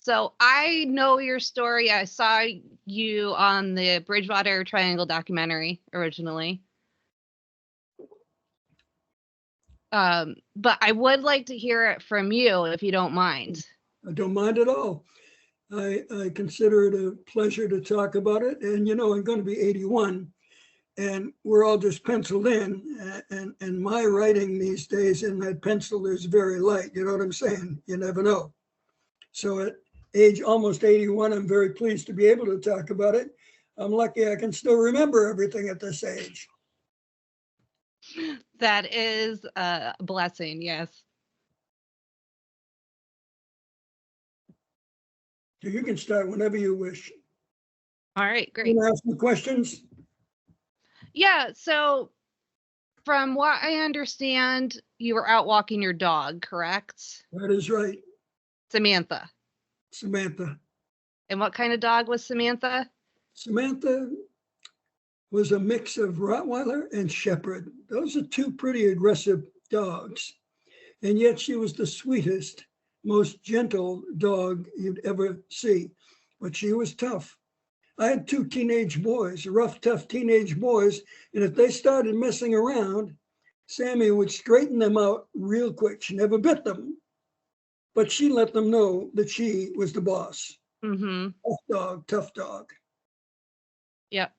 So I know your story. I saw you on the Bridgewater Triangle documentary originally. But I would like to hear it from you if you don't mind. I don't mind at all. I consider it a pleasure to talk about it. And, I'm going to be 81, and we're all just penciled in. And my writing these days in that pencil is very light. You know what I'm saying? You never know. So at age almost 81, I'm very pleased to be able to talk about it. I'm lucky I can still remember everything at this age. That is a blessing, yes. You can start whenever you wish. All right, great. You want to ask me questions? Yeah, so from what I understand, you were out walking your dog, correct? That is right. Samantha. Samantha. And what kind of dog was Samantha? Samantha was a mix of Rottweiler and Shepherd. Those are two pretty aggressive dogs. And yet she was the sweetest, most gentle dog you'd ever see. But she was tough. I had two teenage boys, rough, tough teenage boys. And if they started messing around, Sammy would straighten them out real quick. She never bit them, but she let them know that she was the boss. Mm-hmm. Tough dog. Yep.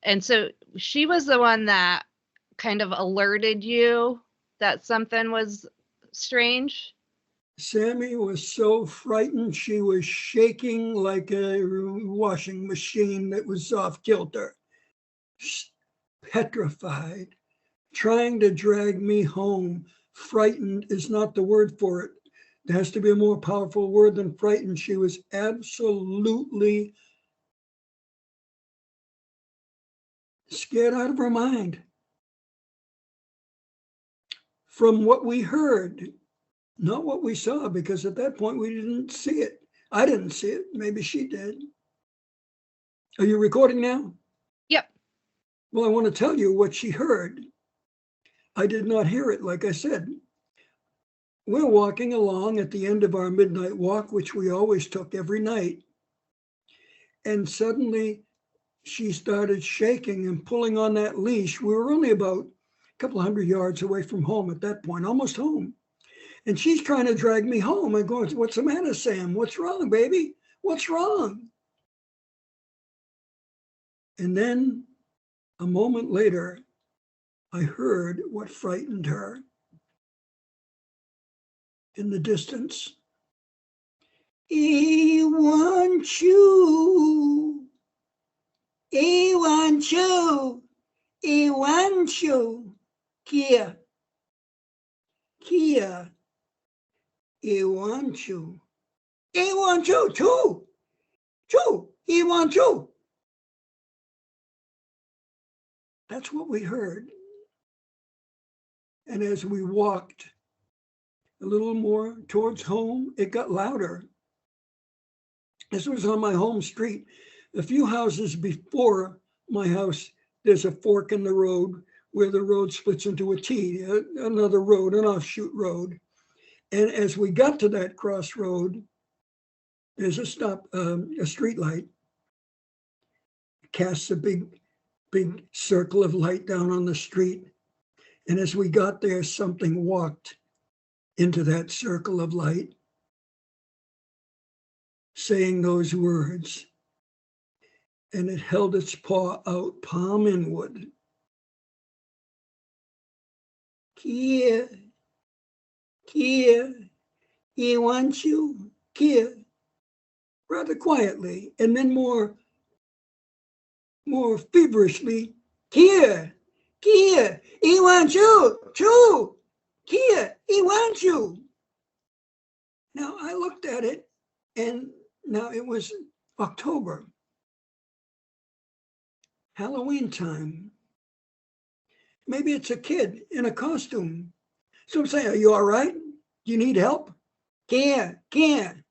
And so she was the one that kind of alerted you that something was strange? Sammy was so frightened, she was shaking like a washing machine that was off kilter, petrified, trying to drag me home. Frightened is not the word for it. There has to be a more powerful word than frightened. She was absolutely scared out of her mind. From what we heard, not what we saw, because at that point we didn't see it. I didn't see it. Maybe she did. Are you recording now? Yep. Well, I want to tell you what she heard. I did not hear it, like I said. We're walking along at the end of our midnight walk, which we always took every night. And suddenly she started shaking and pulling on that leash. We were only about a couple 100 yards away from home at that point, almost home. And she's trying to drag me home. I go, what's the matter, Sam? What's wrong, baby? What's wrong? And then a moment later, I heard what frightened her. In the distance, I want you. I want you. I want you. Kia. Kia. I want you. I want you too. Too. I want you. That's what we heard. And as we walked a little more towards home, it got louder. This was on my home street. A few houses before my house, there's a fork in the road where the road splits into a T, another road, an offshoot road. And as we got to that crossroad, there's a street light. It casts a big circle of light down on the street. And as we got there, something walked into that circle of light, saying those words. And it held its paw out, palm inward. Kia, Kia, I want you, Kia. Rather quietly, and then more feverishly, Kia, Kia, I want you, too. Kia, I want you. Now I looked at it, and now it was October, Halloween time. Maybe it's a kid in a costume. So I'm saying, are you all right? Do you need help? Kia, Kia.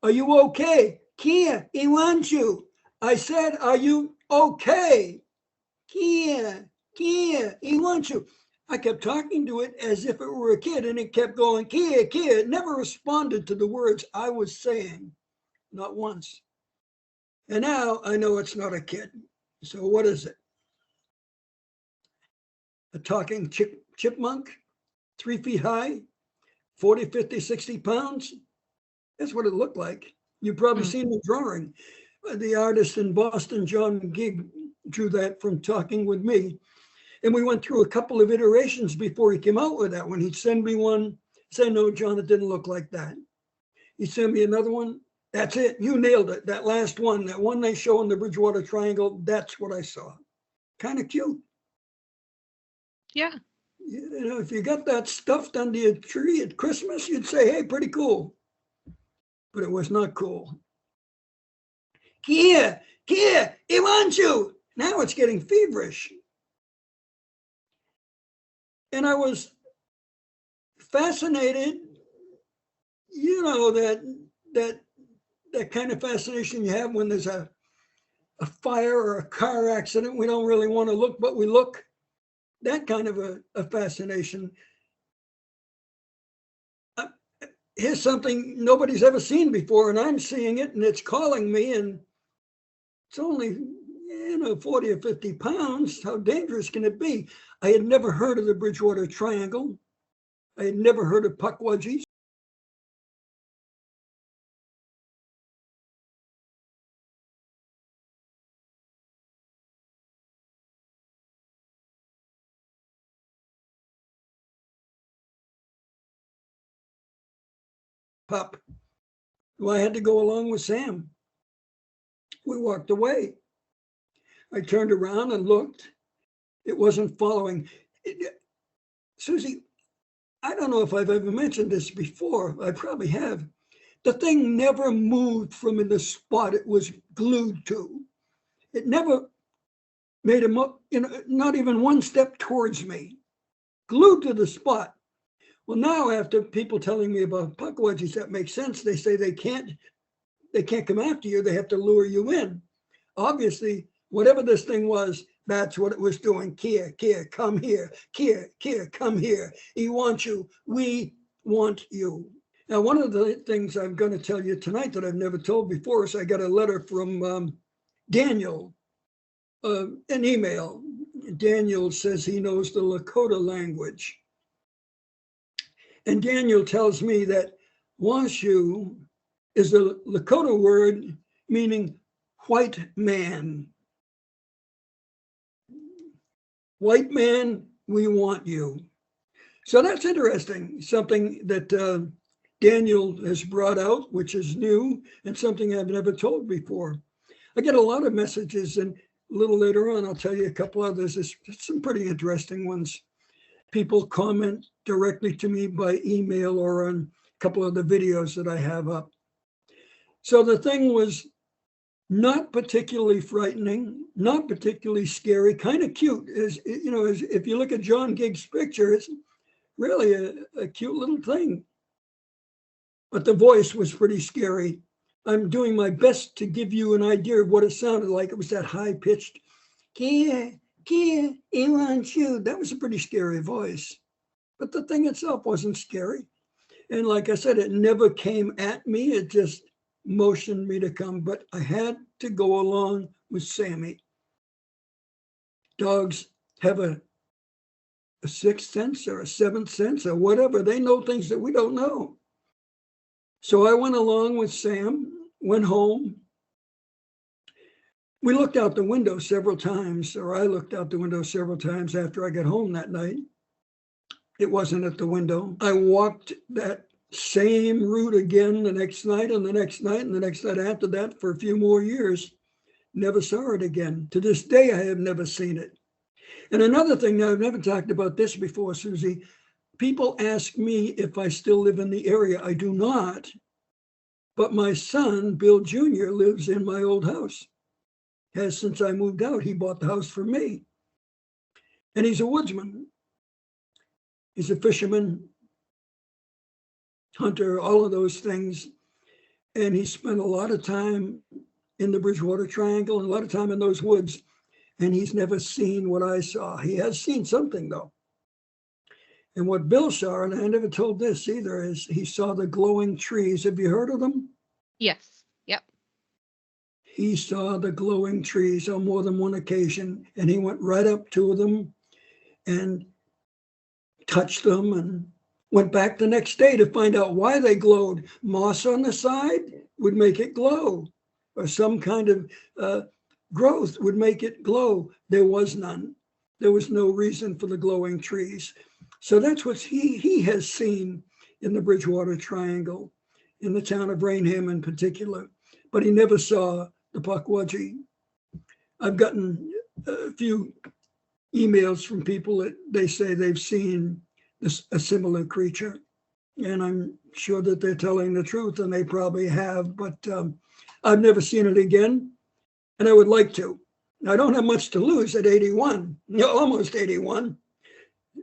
Are you okay? Kia, I want you. I said, are you okay? Kia, Kia, I want you. I kept talking to it as if it were a kid, and it kept going, Kia, Kia. It never responded to the words I was saying, not once. And now I know it's not a kid. So what is it? A talking chipmunk, 3 feet high, 40, 50, 60 pounds. That's what it looked like. You've probably seen the drawing. The artist in Boston, John Gigg, drew that from talking with me. And we went through a couple of iterations before he came out with that one. He'd send me one, say, no, John, it didn't look like that. He'd send me another one. That's it. You nailed it. That last one, that one they show in the Bridgewater Triangle, that's what I saw. Kind of cute. Yeah. You know, if you got that stuffed under your tree at Christmas, you'd say, hey, pretty cool. But it was not cool. Kia, Kia, he wants you. Now it's getting feverish. And I was fascinated, you know, that kind of fascination you have when there's a fire or a car accident. We don't really want to look, but we look. That kind of a fascination. Here's something nobody's ever seen before, and I'm seeing it, and it's calling me, and it's only, 40 or 50 pounds. How dangerous can it be? I had never heard of the Bridgewater Triangle. I had never heard of Pukwudgies. Pup. Well, I had to go along with Sam. We walked away. I turned around and looked. It wasn't following. Susie, I don't know if I've ever mentioned this before. I probably have. The thing never moved from the spot it was glued to. It never made not even one step towards me. Glued to the spot. Well, now after people telling me about puckwudgies, that makes sense. They say they can't come after you. They have to lure you in. Obviously, whatever this thing was, that's what it was doing. Kia, Kia, come here. Kia, Kia, come here. He wants you. We want you. Now, one of the things I'm going to tell you tonight that I've never told before is I got a letter from Daniel, an email. Daniel says he knows the Lakota language. And Daniel tells me that Washu is a Lakota word meaning white man. White man, we want you. So that's interesting. Something that Daniel has brought out, which is new and something I've never told before. I get a lot of messages, and a little later on, I'll tell you a couple others. There's some pretty interesting ones. People comment directly to me by email or on a couple of the videos that I have up. So the thing was not particularly frightening, not particularly scary, kind of cute. If you look at John Gigg's picture, it's really a cute little thing. But the voice was pretty scary. I'm doing my best to give you an idea of what it sounded like. It was that high-pitched, Kia, Kia, he wants you. That was a pretty scary voice. But the thing itself wasn't scary. And like I said, it never came at me. It just motioned me to come. But I had to go along with Sammy. Dogs have a sixth sense or a seventh sense or whatever. They know things that we don't know. So I went along with Sam, went home. We looked out the window several times, or I looked out the window several times after I got home that night. It wasn't at the window. I walked that same route again the next night and the next night and the next night after that for a few more years. Never saw it again. To this day, I have never seen it. And another thing, now I've never talked about this before, Susie. People ask me if I still live in the area. I do not. But my son, Bill Jr., lives in my old house. Has since I moved out. He bought the house for me. And he's a woodsman. He's a fisherman, hunter, all of those things. And he spent a lot of time in the Bridgewater Triangle and a lot of time in those woods. And he's never seen what I saw. He has seen something, though. And what Bill saw, and I never told this either, is he saw the glowing trees. Have you heard of them? Yes. Yep. He saw the glowing trees on more than one occasion, and he went right up to them and touched them and went back the next day to find out why they glowed. Moss on the side would make it glow, or some kind of growth would make it glow. There was none. There was no reason for the glowing trees. So that's what he has seen in the Bridgewater Triangle, in the town of Rainham in particular. But he never saw the Pukwudgie. I've gotten a few emails from people that they say they've seen a similar creature. And I'm sure that they're telling the truth, and they probably have, but I've never seen it again, and I would like to. I don't have much to lose at 81, almost 81.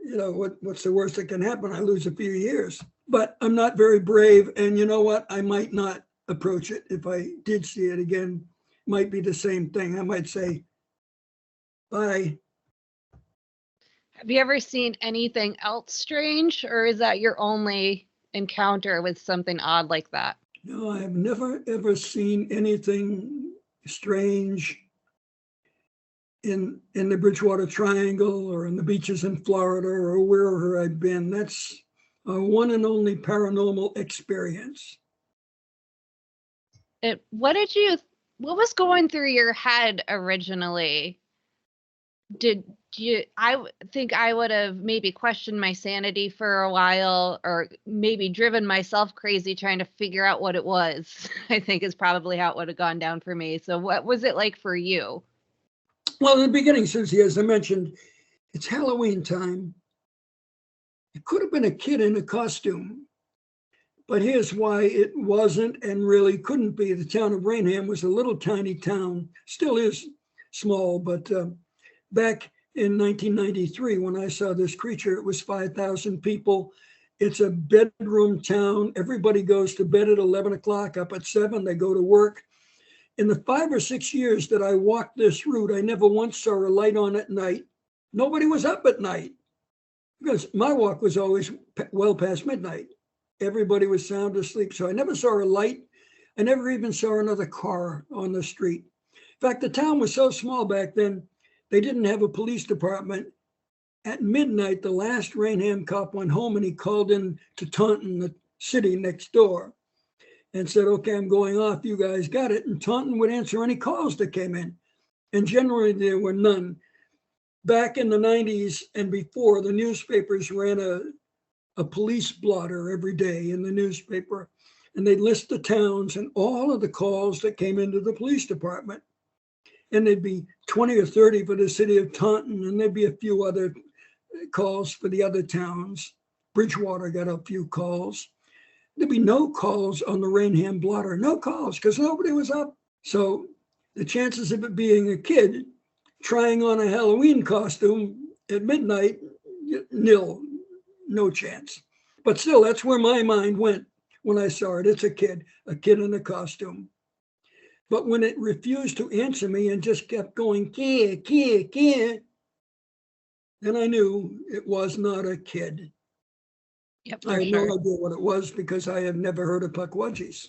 What's the worst that can happen? I lose a few years. But I'm not very brave, and you know what? I might not approach it. If I did see it again, might be the same thing. I might say, bye. Have you ever seen anything else strange, or is that your only encounter with something odd like that? No, I have never, ever seen anything strange in the Bridgewater Triangle or in the beaches in Florida or wherever I've been. That's a one and only paranormal experience. What was going through your head originally? I think I would have maybe questioned my sanity for a while, or maybe driven myself crazy trying to figure out what it was. I think is probably how it would have gone down for me. So what was it like for you? Well, in the beginning, Susie, as I mentioned, it's Halloween time. It could have been a kid in a costume, but here's why it wasn't and really couldn't be. The town of Rainham was a little tiny town, still is small, but back in 1993, when I saw this creature, it was 5,000 people. It's a bedroom town. Everybody goes to bed at 11 o'clock, up at 7, they go to work. In the 5 or 6 years that I walked this route, I never once saw a light on at night. Nobody was up at night because my walk was always well past midnight. Everybody was sound asleep. So I never saw a light. I never even saw another car on the street. In fact, the town was so small back then, they didn't have a police department. At midnight, the last Rainham cop went home and he called in to Taunton, the city next door, and said, okay, I'm going off. You guys got it. And Taunton would answer any calls that came in. And generally there were none. Back in the 90s and before, the newspapers ran a police blotter every day in the newspaper. And they'd list the towns and all of the calls that came into the police department. And there'd be 20 or 30 for the city of Taunton, and there'd be a few other calls for the other towns. Bridgewater got a few calls. There'd be no calls on the Rainham blotter, no calls, because nobody was up. So the chances of it being a kid trying on a Halloween costume at midnight, nil, no chance. But still, that's where my mind went when I saw it. It's a kid in a costume. But when it refused to answer me and just kept going, kid, then I knew it was not a kid. Yep, I had sure. no idea what it was because I had never heard of puckwudgies.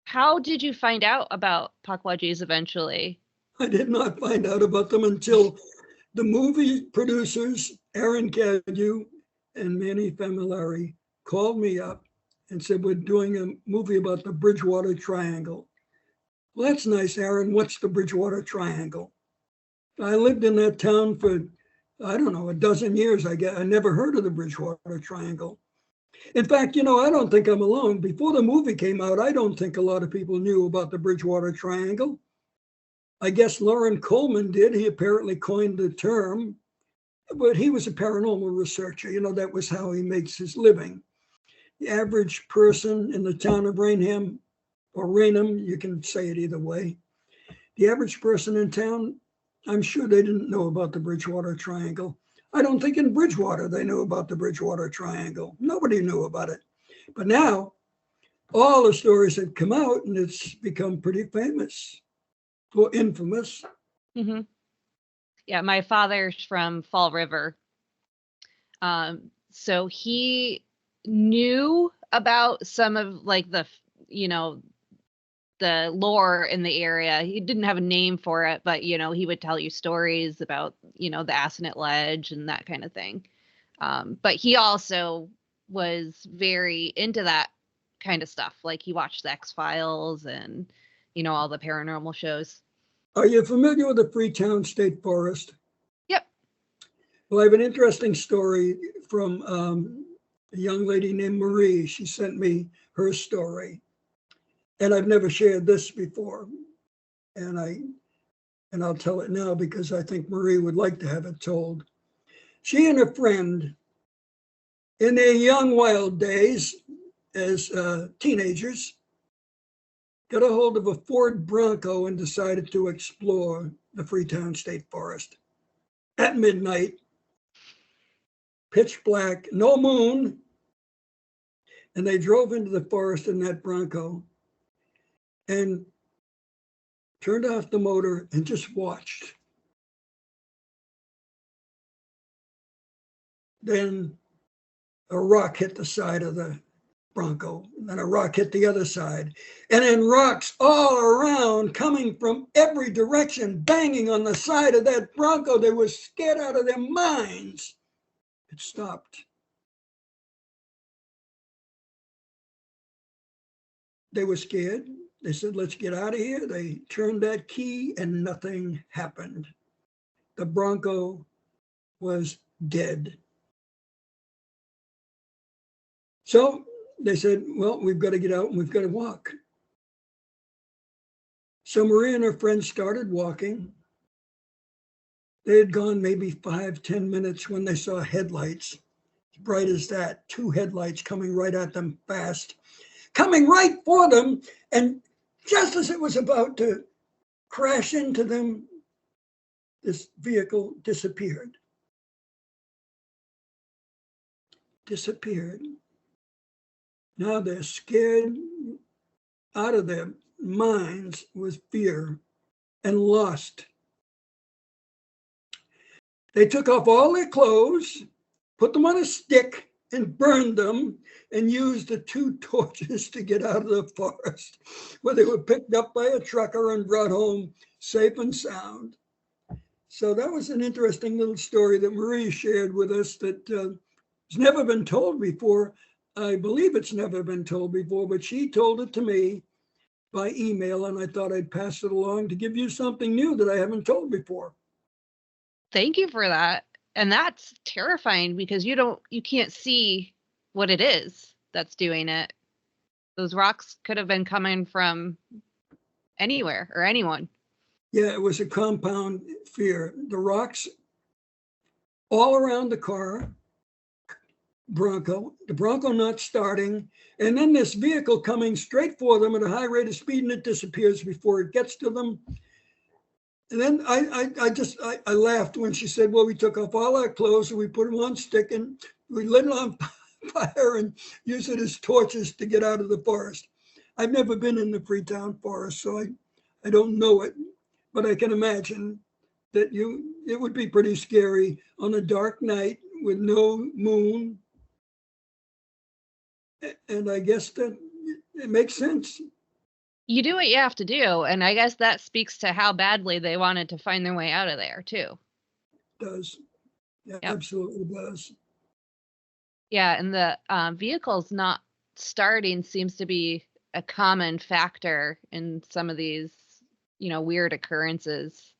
How did you find out about puckwudgies eventually? I did not find out about them until the movie producers, Aaron Cadieux and Manny Familari, called me up and said, we're doing a movie about the Bridgewater Triangle. Well, that's nice, Aaron. What's the Bridgewater Triangle? I lived in that town for, I don't know, a dozen years. I never heard of the Bridgewater Triangle. In fact, I don't think I'm alone. Before the movie came out, I don't think a lot of people knew about the Bridgewater Triangle. I guess Lauren Coleman did. He apparently coined the term, but he was a paranormal researcher. That was how he makes his living. The average person in the town of Rainham, or Rainham, you can say it either way. The average person in town, I'm sure they didn't know about the Bridgewater Triangle. I don't think in Bridgewater they knew about the Bridgewater Triangle. Nobody knew about it. But now, all the stories have come out and it's become pretty famous or infamous. Mm-hmm. Yeah, my father's from Fall River. So he knew about some of like the, you know, the lore in the area. He didn't have a name for it, but you know, he would tell you stories about, you know, the Assinet Ledge and that kind of thing. But he also was very into that kind of stuff. Like he watched the X-Files and, you know, all the paranormal shows. Are you familiar with the Freetown State Forest? Yep. Well, I have an interesting story from a young lady named Marie. She sent me her story, and I've never shared this before. And I'll tell it now because I think Marie would like to have it told. She and a friend, in their young wild days as teenagers, got a hold of a Ford Bronco and decided to explore the Freetown State Forest. At midnight, pitch black, no moon, and they drove into the forest in that Bronco and turned off the motor and just watched. Then a rock hit the side of the Bronco, and then a rock hit the other side, and then rocks all around coming from every direction, banging on the side of that Bronco. They were scared out of their minds. It stopped. They were scared. They said, let's get out of here. They turned that key and nothing happened. The Bronco was dead. So they said, well, we've got to get out and we've got to walk. So Maria and her friends started walking. They had gone maybe 5-10 minutes when they saw headlights, as bright as that, 2 headlights coming right at them fast, coming right for them. And just as it was about to crash into them, this vehicle disappeared. Now they're scared out of their minds with fear and lost. They took off all their clothes, put them on a stick and burned them, and used the 2 torches to get out of the forest, where they were picked up by a trucker and brought home safe and sound. So that was an interesting little story that Marie shared with us that has never been told before. I believe it's never been told before, but she told it to me by email, and I thought I'd pass it along to give you something new that I haven't told before. Thank you for that. And that's terrifying because you can't see what it is that's doing it. Those rocks could have been coming from anywhere or anyone. Yeah, it was a compound fear. The rocks all around the car, the Bronco not starting, and then this vehicle coming straight for them at a high rate of speed, and it disappears before it gets to them. And then I laughed when she said, well, we took off all our clothes and we put them on stick and we lit it on fire and used it as torches to get out of the forest. I've never been in the Freetown Forest, so I don't know it, but I can imagine that it would be pretty scary on a dark night with no moon. And I guess that it makes sense. You do what you have to do, and I guess that speaks to how badly they wanted to find their way out of there too. It does. Yeah, Yep. absolutely does. Yeah, and the vehicles not starting seems to be a common factor in some of these, you know, weird occurrences.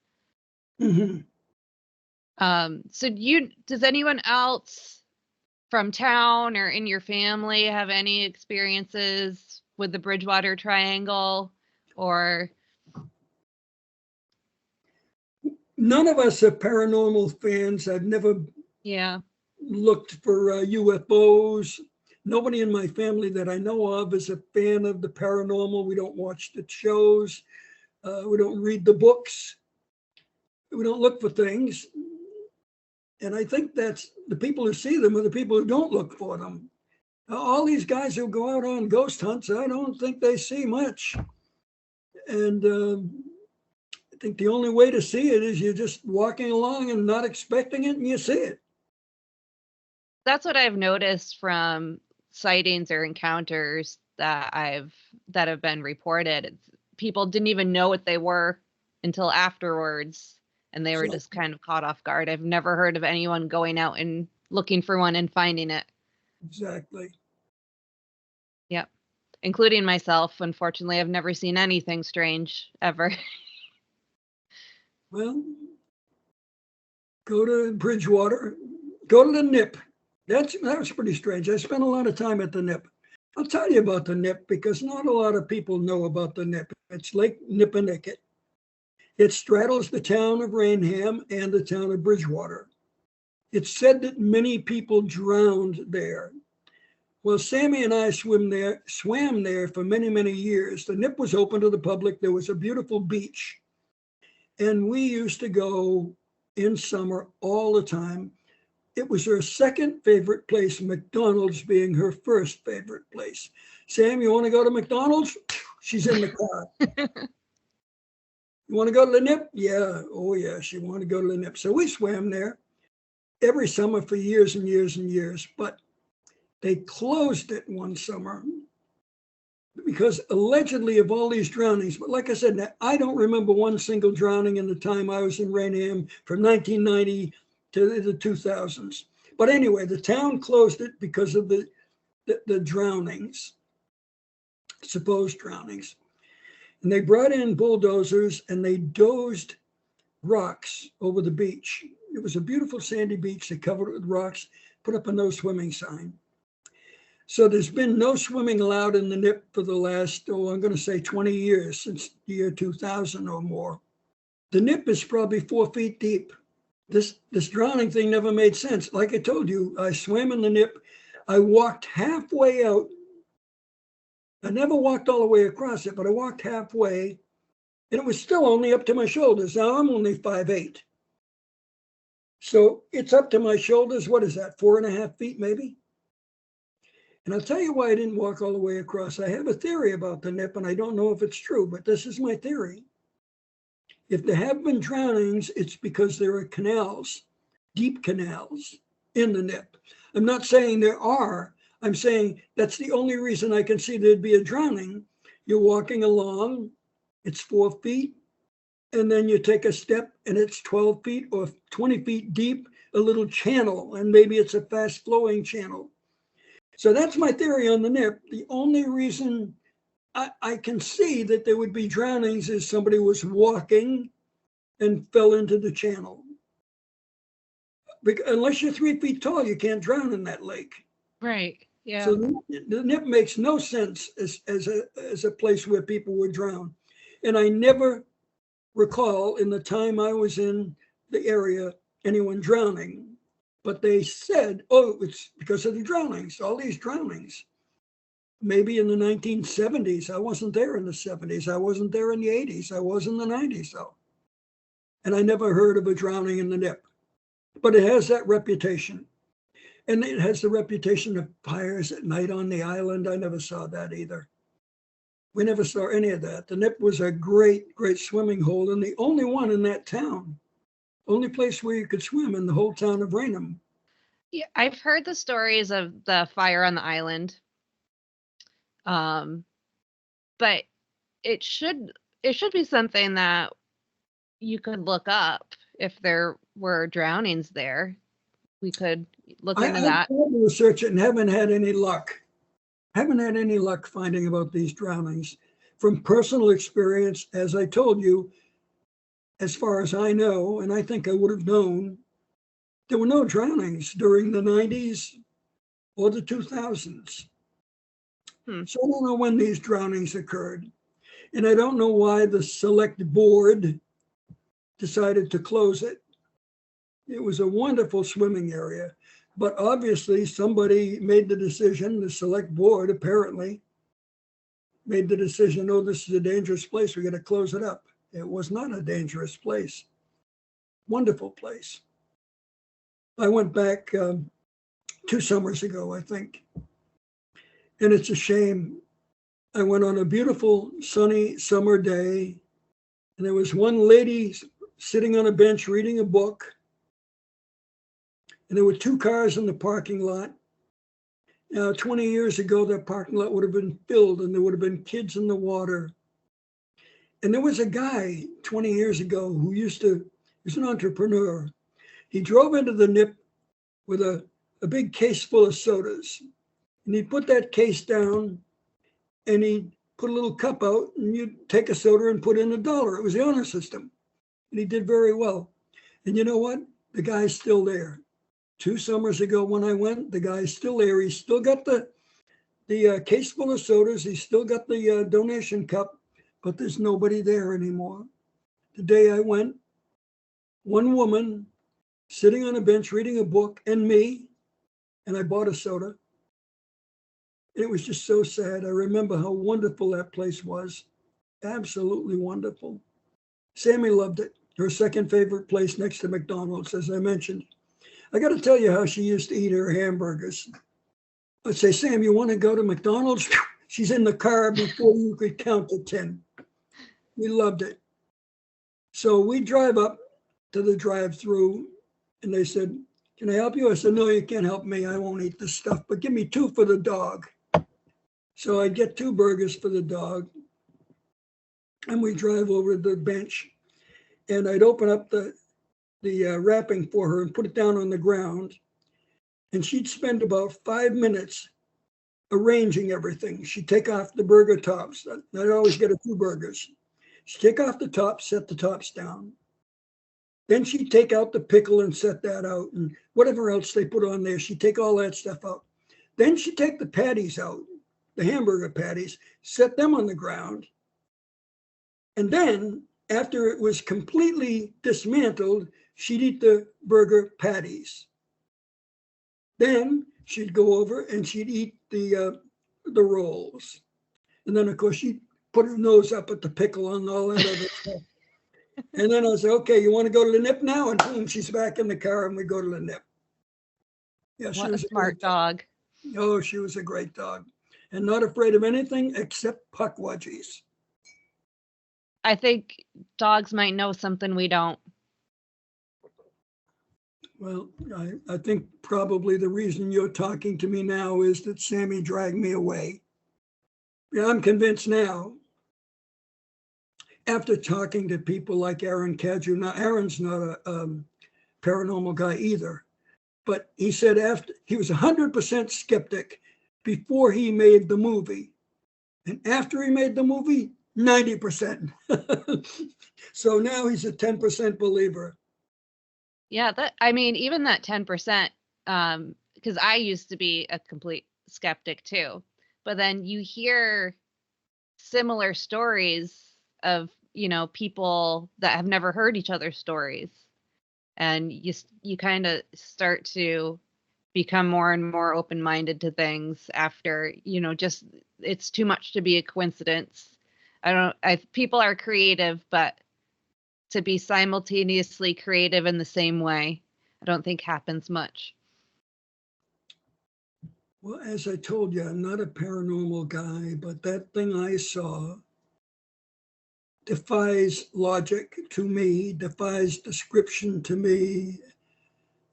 Mm-hmm. So does anyone else from town or in your family have any experiences with the Bridgewater Triangle or? None of us are paranormal fans. I've never looked for UFOs. Nobody in my family that I know of is a fan of the paranormal. We don't watch the shows. We don't read the books. We don't look for things. And I think that's the people who see them are the people who don't look for them. All these guys who go out on ghost hunts, I don't think they see much. And I think the only way to see it is you're just walking along and not expecting it, and you see it. that's what I've noticed from sightings or encounters that have been reported. People didn't even know what they were until afterwards, and they were So, just kind of caught off guard. I've never heard of anyone going out and looking for one and finding it. exactly. Yep. Including myself. Unfortunately, I've never seen anything strange ever. Well, go to Bridgewater, go to the Nip. That was pretty strange. I spent a lot of time at the Nip. I'll tell you about the Nip because not a lot of people know about the Nip. It's Lake Nippenicket. It straddles the town of Rainham and the town of Bridgewater. It's said that many people drowned there. Well, Sammy and I swam there for many, many years. The Nip was open to the public. There was a beautiful beach. And we used to go in summer all the time. It was her second favorite place, McDonald's being her first favorite place. Sam, you want to go to McDonald's? She's in the car. You want to go to the Nip? Yeah. Oh, yeah. She wanted to go to the Nip. So we swam there every summer for years and years and years. But they closed it one summer because allegedly of all these drownings. But like I said, I don't remember one single drowning in the time I was in Rainham from 1990 to the 2000s. But anyway, the town closed it because of the drownings, supposed drownings. And they brought in bulldozers and they dozed rocks over the beach. It was a beautiful sandy beach. They covered it with rocks, put up a no swimming sign. So there's been no swimming allowed in the Nip for the last, I'm going to say 20 years, since the year 2000 or more. The Nip is probably 4 feet deep. This drowning thing never made sense. Like I told you, I swam in the Nip. I walked halfway out. I never walked all the way across it, but I walked halfway, and it was still only up to my shoulders. Now I'm only 5'8". So it's up to my shoulders. What is that, 4.5 feet maybe? And I'll tell you why I didn't walk all the way across. I have a theory about the Nip, and I don't know if it's true, but this is my theory. If there have been drownings, it's because there are canals, deep canals in the Nip. I'm not saying there are. I'm saying that's the only reason I can see there'd be a drowning. You're walking along, it's 4 feet, and then you take a step and it's 12 feet or 20 feet deep, a little channel, and maybe it's a fast flowing channel. So that's my theory on the Nip. The only reason I can see that there would be drownings is somebody was walking and fell into the channel. Unless you're 3 feet tall, you can't drown in that lake. Right. Yeah. So the Nip makes no sense as a place where people would drown. And I never recall in the time I was in the area anyone drowning. But they said, oh, it's because of the drownings, all these drownings. Maybe in the 1970s. I wasn't there in the 70s. I wasn't there in the 80s. I was in the 90s, though. And I never heard of a drowning in the Nip. But it has that reputation. And it has the reputation of fires at night on the island. I never saw that either. We never saw any of that. The Nip was a great, great swimming hole and the only one in that town. Only place where you could swim in the whole town of Rainham. Yeah, I've heard the stories of the fire on the island. But it should be something that you could look up if there were drownings there. We could look into that. I tried to research it and haven't had any luck. Haven't had any luck finding about these drownings. From personal experience, as I told you, as far as I know, and I think I would have known, there were no drownings during the 90s or the 2000s. So I don't know when these drownings occurred. And I don't know why the select board decided to close it. It was a wonderful swimming area, but obviously somebody made the decision, the select board apparently made the decision, oh, this is a dangerous place, we're going to close it up. It was not a dangerous place. Wonderful place. I went back 2 summers ago, I think. And it's a shame. I went on a beautiful sunny summer day, and there was one lady sitting on a bench reading a book. and there were 2 cars in the parking lot. Now, 20 years ago, that parking lot would have been filled and there would have been kids in the water. And there was a guy 20 years ago who he was an entrepreneur. He drove into the Nip with a big case full of sodas. And he put that case down and he put a little cup out and you'd take a soda and put in $1. It was the honor system. And he did very well. And you know what? The guy's still there. 2 summers ago when I went, the guy's still there. He's still got the case full of sodas. He's still got the donation cup, but there's nobody there anymore. The day I went, one woman sitting on a bench reading a book and me, and I bought a soda. It was just so sad. I remember how wonderful that place was. Absolutely wonderful. Sammy loved it. Her second favorite place next to McDonald's, as I mentioned. I got to tell you how she used to eat her hamburgers. I'd say, Sam, you want to go to McDonald's? She's in the car before you could count to 10. We loved it. So we drive up to the drive-through, and they said, can I help you? I said, no, you can't help me. I won't eat this stuff, but give me 2 for the dog. So I get 2 burgers for the dog, and we drive over to the bench, and I'd open up the wrapping for her and put it down on the ground. And she'd spend about 5 minutes arranging everything. She'd take off the burger tops. I'd always get her 2 burgers. She'd take off the tops, set the tops down. Then she'd take out the pickle and set that out, and whatever else they put on there, she'd take all that stuff out. Then she'd take the patties out, the hamburger patties, set them on the ground. And then after it was completely dismantled, she'd eat the burger patties. Then she'd go over and she'd eat the rolls. And then, of course, she'd put her nose up at the pickle and all that other stuff. And then I said, okay, you want to go to the Nip now? And boom, she's back in the car and we go to the Nip. Yeah, What a smart dog. Oh, she was a great dog. And not afraid of anything except puckwudgies. I think dogs might know something we don't. Well, I think probably the reason you're talking to me now is that Sammy dragged me away. Yeah, I'm convinced now, after talking to people like Aaron Cadju. Now, Aaron's not a paranormal guy either, but he said after he was 100% skeptic before he made the movie. And after he made the movie, 90%. So now he's a 10% believer. Yeah, even that 10%, because I used to be a complete skeptic too. But then you hear similar stories of, people that have never heard each other's stories. And you kind of start to become more and more open-minded to things after, just it's too much to be a coincidence. People are creative, but to be simultaneously creative in the same way, I don't think happens much. Well, as I told you, I'm not a paranormal guy, but that thing I saw defies logic to me, defies description to me.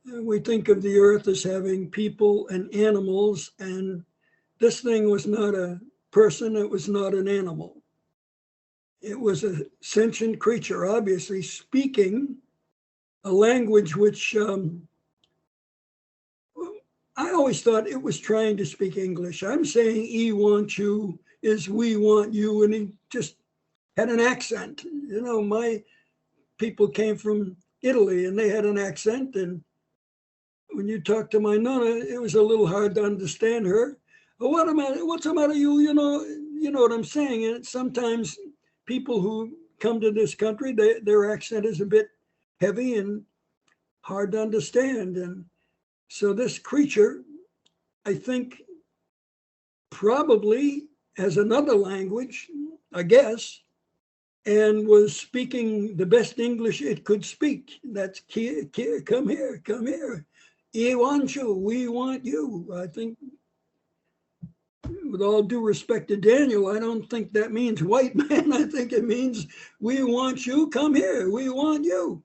We think of the earth as having people and animals, and this thing was not a person, it was not an animal. It was a sentient creature, obviously speaking a language which I always thought it was trying to speak English. I'm saying "E want you" is "we want you," and he just had an accent. My people came from Italy and they had an accent, and when you talk to my nonna, it was a little hard to understand her. What's the matter, you? You know what I'm saying. And sometimes people who come to this country, their accent is a bit heavy and hard to understand. And so this creature, I think, probably has another language, I guess, and was speaking the best English it could speak. That's come here, come here. We want you, we want you. I think, with all due respect to Daniel, I don't think that means white man. I think it means we want you, come here, we want you.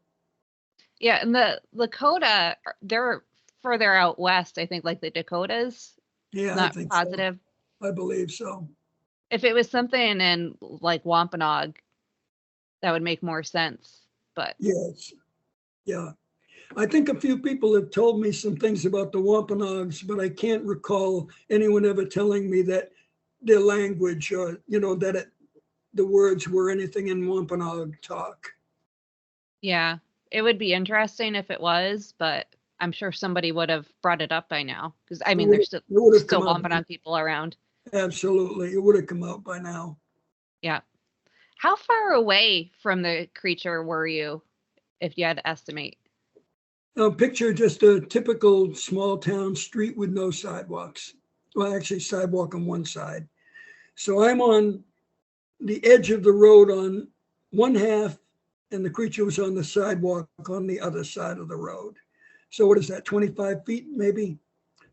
Yeah, and the Lakota, they're further out west, I think, like the Dakotas. Yeah, I Not think so. positive. I believe so. If it was something in like Wampanoag, that would make more sense. But Yes. Yeah. I think a few people have told me some things about the Wampanoags, but I can't recall anyone ever telling me that their language or, that the words were anything in Wampanoag talk. yeah, it would be interesting if it was, but I'm sure somebody would have brought it up by now. Because I mean, there's It would have still come out. Wampanoag people around. Absolutely. It would have come out by now. Yeah. How far away from the creature were you, if you had to estimate? Now, picture just a typical small town street with no sidewalks. Well, actually, sidewalk on one side. So I'm on the edge of the road on one half, and the creature was on the sidewalk on the other side of the road. So what is that, 25 feet, maybe?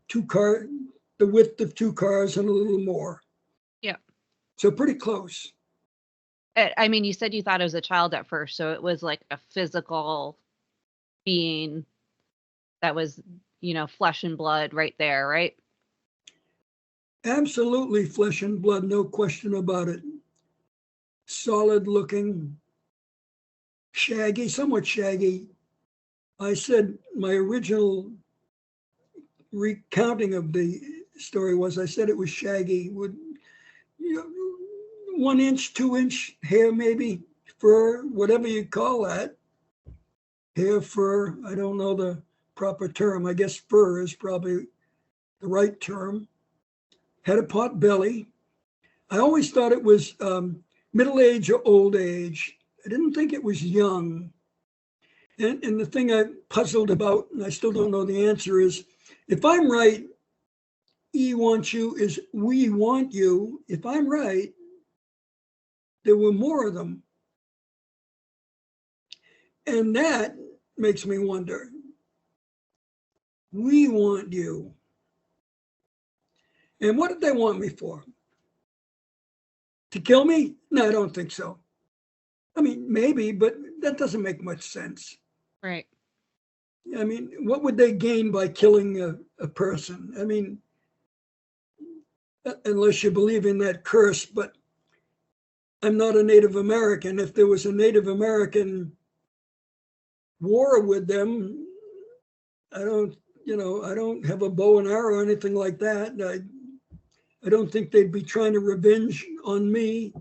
The width of two cars and a little more. Yeah. So pretty close. I mean, you said you thought it was a child at first, so it was like a physical being that was, flesh and blood right there, right? Absolutely flesh and blood, no question about it. Solid looking, shaggy, somewhat shaggy. I said my original recounting of the story was I said it was shaggy with 1 inch, 2 inch hair, maybe fur, whatever you call that. Hair, fur, I don't know the proper term. I guess fur is probably the right term. Had a pot belly. I always thought it was middle age or old age. I didn't think it was young. And the thing I puzzled about, and I still don't know the answer, is if I'm right, he wants you is we want you. If I'm right, there were more of them. And that makes me wonder. We want you. And what did they want me for? To kill me? No, I don't think so. I mean, maybe, but that doesn't make much sense. Right. I mean, what would they gain by killing a person? I mean, unless you believe in that curse, but I'm not a Native American. If there was a Native American war with them, I don't have a bow and arrow or anything like that. I don't think they'd be trying to revenge on me.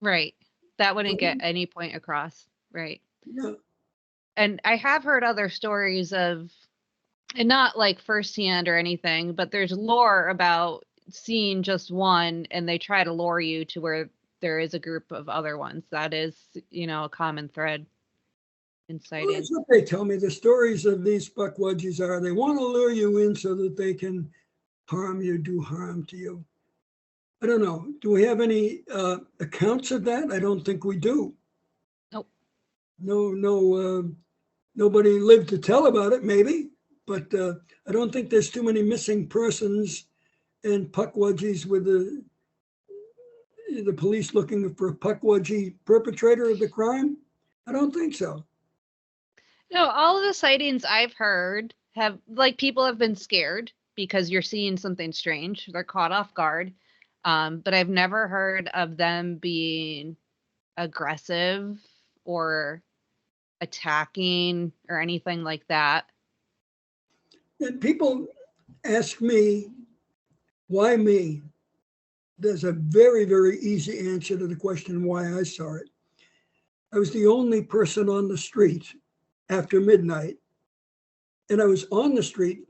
Right. That wouldn't get any point across. Right. Yeah. And I have heard other stories of, and not like firsthand or anything, but there's lore about seeing just one and they try to lure you to where there is a group of other ones. That is, a common thread in sightings. Well, that's what they tell me. The stories of these pukwudgies are they want to lure you in so that they can harm you, do harm to you. I don't know. Do we have any accounts of that? I don't think we do. Nope. No, nobody lived to tell about it, maybe, but I don't think there's too many missing persons and pukwudgies with the police looking for a pukwudgie perpetrator of the crime. I don't think so. No, all of the sightings I've heard have, like, people have been scared because you're seeing something strange. They're caught off guard. But I've never heard of them being aggressive or attacking or anything like that. And people ask me, why me? There's a very, very easy answer to the question why I saw it. I was the only person on the street after midnight. And I was on the street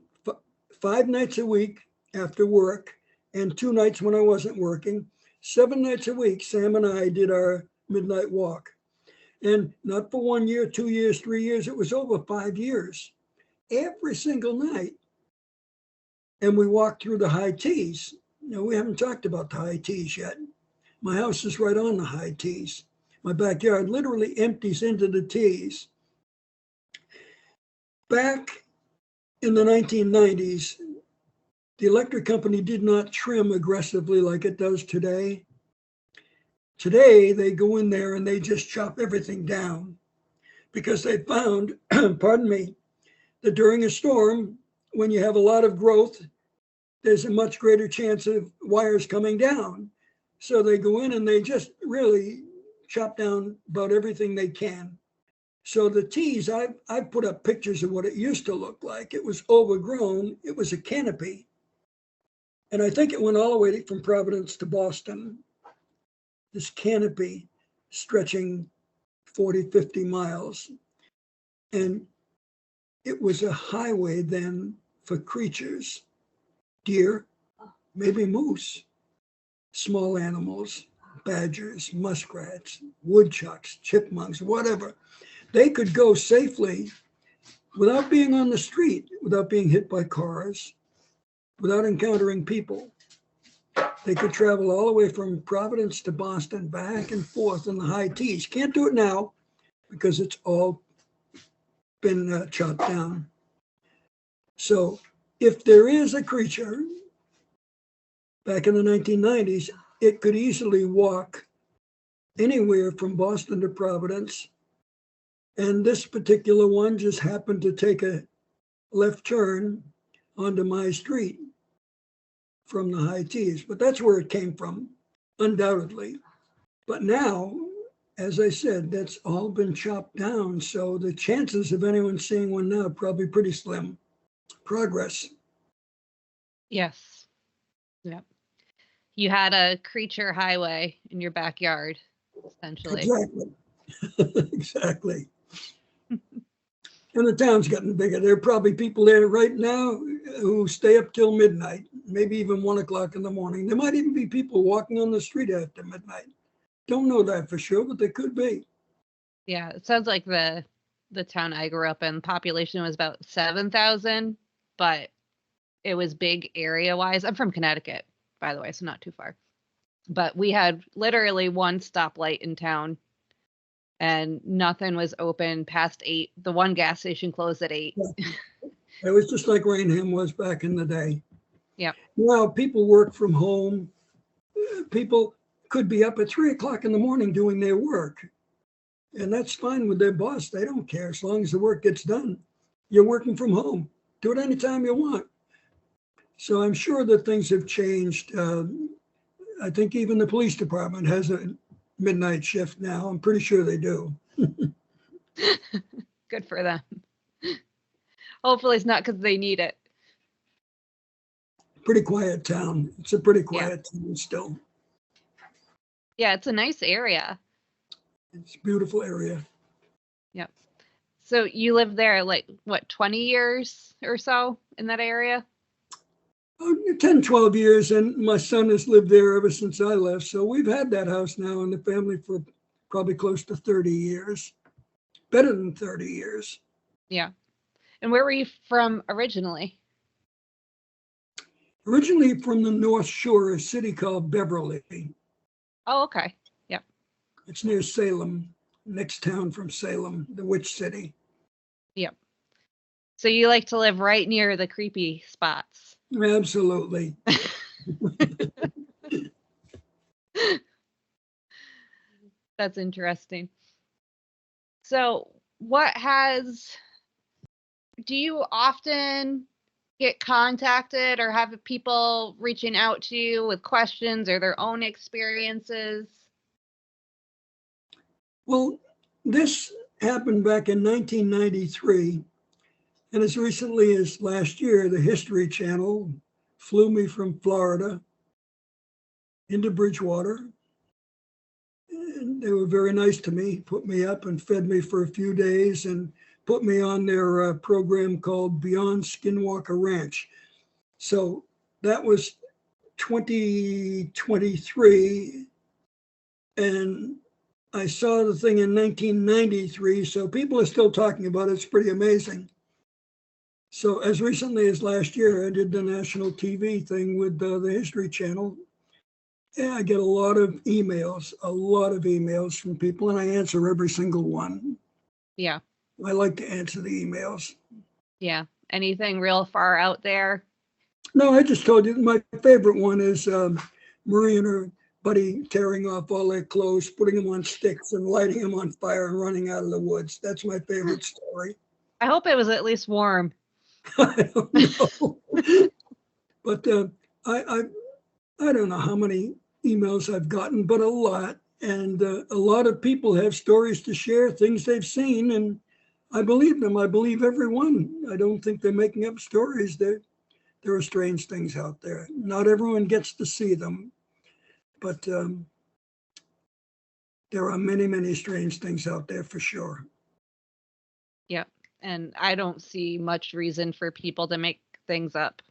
5 nights a week after work and 2 nights when I wasn't working. 7 nights a week, Sam and I did our midnight walk. And not for 1 year, 2 years, 3 years, it was over 5 years. Every single night. And we walked through the high tees. We haven't talked about the high tees yet. My house is right on the high tees. My backyard literally empties into the tees. Back in the 1990s, the electric company did not trim aggressively like it does today. Today, they go in there and they just chop everything down because they found, pardon me, that during a storm, when you have a lot of growth, there's a much greater chance of wires coming down. So they go in and they just really chop down about everything they can. So the tees, I've put up pictures of what it used to look like. It was overgrown. It was a canopy. And I think it went all the way from Providence to Boston. This canopy stretching 40, 50 miles. And it was a highway then for creatures, deer, maybe moose, small animals, badgers, muskrats, woodchucks, chipmunks, whatever. They could go safely without being on the street, without being hit by cars, without encountering people. They could travel all the way from Providence to Boston, back and forth in the high tees. Can't do it now because it's all been chopped down. So if there is a creature, back in the 1990s, it could easily walk anywhere from Boston to Providence. And this particular one just happened to take a left turn onto my street from the high tees. But that's where it came from, undoubtedly. But now, as I said, that's all been chopped down. So the chances of anyone seeing one now are probably pretty slim. Progress. Yes. Yep. You had a creature highway in your backyard, essentially. Exactly. Exactly. And the town's gotten bigger. There are probably people there right now who stay up till midnight, maybe even 1 o'clock in the morning. There might even be people walking on the street after midnight. Don't know that for sure, but there could be. Yeah, it sounds like the town I grew up in, population was about 7,000, but it was big area-wise. I'm from Connecticut, by the way, so not too far. But we had literally one stoplight in town, and nothing was open past 8. The one gas station closed at 8. Yeah. It was just like Rainham was back in the day. Yeah. Now people work from home. People could be up at 3 o'clock in the morning doing their work. And that's fine with their boss. They don't care as long as the work gets done. You're working from home. Do it anytime you want. So I'm sure that things have changed. I think even the police department has a midnight shift now. I'm pretty sure they do. Good for them. Hopefully it's not because they need it. Pretty quiet town. It's a pretty quiet town still. Yeah, it's a nice area. It's a beautiful area. Yep. So you lived there like, what, 20 years or so in that area? 10, 12 years, and my son has lived there ever since I left. So we've had that house now in the family for probably close to 30 years. Better than 30 years. Yeah. And where were you from originally? Originally from the North Shore, a city called Beverly. Oh, okay. Yep. It's near Salem, next town from Salem, the witch city. Yep. So you like to live right near the creepy spots. Absolutely. That's interesting. So do you often get contacted or have people reaching out to you with questions or their own experiences? Well, this happened back in 1993. And as recently as last year, the History Channel flew me from Florida into Bridgewater. And they were very nice to me, put me up and fed me for a few days and put me on their program called Beyond Skinwalker Ranch. So that was 2023. And I saw the thing in 1993. So people are still talking about it. It's pretty amazing. So as recently as last year, I did the national TV thing with the History Channel. And I get a lot of emails from people, and I answer every single one. Yeah. I like to answer the emails. Yeah. Anything real far out there? No, I just told you my favorite one is Marie and her buddy tearing off all their clothes, putting them on sticks and lighting them on fire and running out of the woods. That's my favorite story. I hope it was at least warm. I don't know. But I don't know how many emails I've gotten, but a lot. And a lot of people have stories to share, things they've seen, and I believe them. I believe everyone. I don't think they're making up stories. There are strange things out there. Not everyone gets to see them, but there are many, many strange things out there for sure. Yep. And I don't see much reason for people to make things up.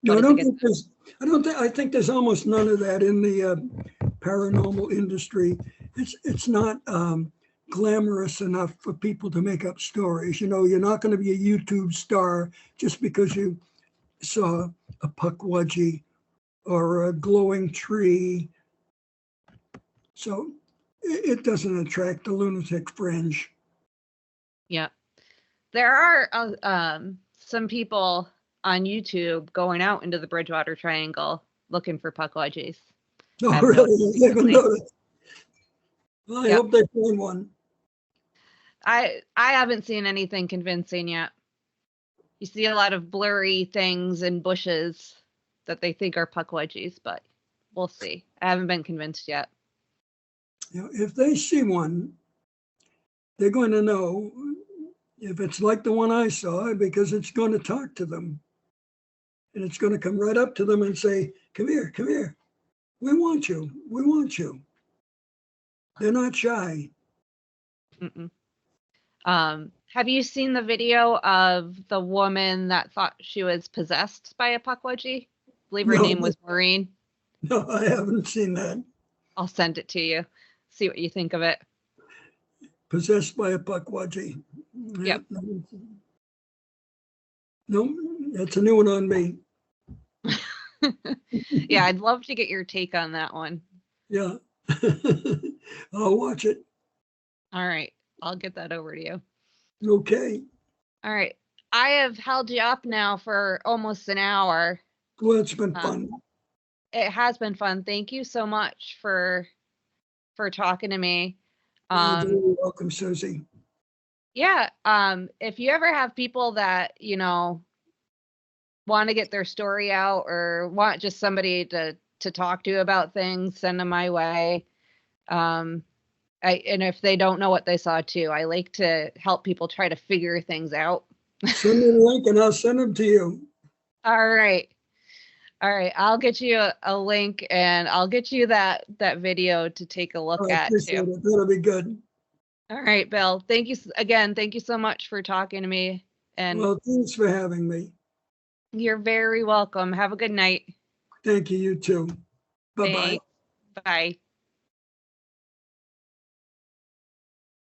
No, I don't think there's. I think there's almost none of that in the paranormal industry. It's not glamorous enough for people to make up stories. You're not going to be a YouTube star just because you saw a pukwudgie or a glowing tree. So it doesn't attract the lunatic fringe. Yeah. There are some people on YouTube going out into the Bridgewater Triangle looking for pukwudgies. Oh, really? I haven't noticed. Well, I hope they find one. I haven't seen anything convincing yet. You see a lot of blurry things in bushes that they think are pukwudgies, but we'll see. I haven't been convinced yet. If they see one, they're going to know if it's like the one I saw, because it's going to talk to them. And it's going to come right up to them and say, come here, come here. We want you. We want you. They're not shy. Mm-mm. Have you seen the video of the woman that thought she was possessed by a pukwudgie? I believe her name was Maureen. No, I haven't seen that. I'll send it to you. See what you think of it. Possessed by a pukwudgie. Yep. No, that's a new one on me. Yeah, I'd love to get your take on that one. Yeah. I'll watch it. All right. I'll get that over to you. Okay. All right. I have held you up now for almost an hour. Well, it's been fun. It has been fun. Thank you so much for talking to me. You're very welcome, Susie. Yeah. If you ever have people that, want to get their story out or want just somebody to talk to about things, send them my way. And if they don't know what they saw too, I like to help people try to figure things out. Send me the link and I'll send them to you. All right. I'll get you a link and I'll get you that video to take a look at too. That'll be good. All right, Bill. Thank you again. Thank you so much for talking to me. And well, thanks for having me. You're very welcome. Have a good night. Thank you. You too. Bye-bye. Bye.